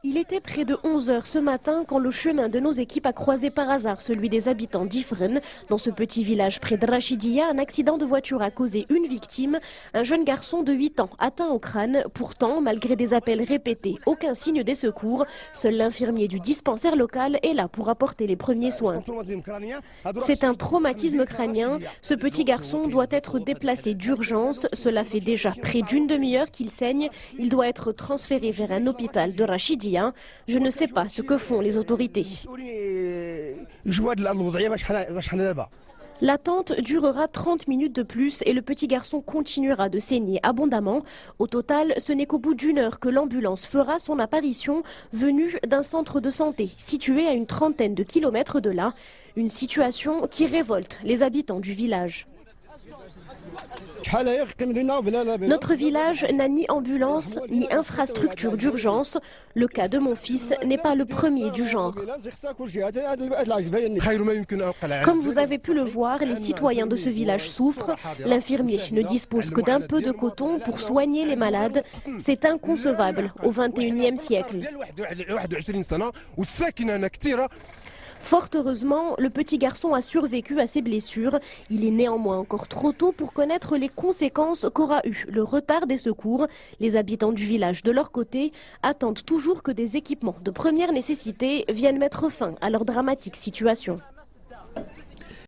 Il était près de 11 h ce matin quand le chemin de nos équipes a croisé par hasard celui des habitants d'Ifren. Dans ce petit village près de Rachidia, un accident de voiture a causé une victime, un jeune garçon de 8 ans atteint au crâne. Pourtant, malgré des appels répétés, aucun signe des secours. Seul l'infirmier du dispensaire local est là pour apporter les premiers soins. C'est un traumatisme crânien. Ce petit garçon doit être déplacé d'urgence. Cela fait déjà près d'une demi-heure qu'il saigne. Il doit être transféré vers un hôpital de Rachidia. Je ne sais pas ce que font les autorités. L'attente durera 30 minutes de plus et le petit garçon continuera de saigner abondamment. Au total, ce n'est qu'au bout d'une heure que l'ambulance fera son apparition, venue d'un centre de santé situé à une trentaine de kilomètres de là. Une situation qui révolte les habitants du village. Notre village n'a ni ambulance ni infrastructure d'urgence. Le cas de mon fils n'est pas le premier du genre. Comme vous avez pu le voir, les citoyens de ce village souffrent. L'infirmier ne dispose que d'un peu de coton pour soigner les malades. C'est inconcevable au XXIe siècle. Fort heureusement, le petit garçon a survécu à ses blessures. Il est néanmoins encore trop tôt pour connaître les conséquences qu'aura eu le retard des secours. Les habitants du village, de leur côté, attendent toujours que des équipements de première nécessité viennent mettre fin à leur dramatique situation.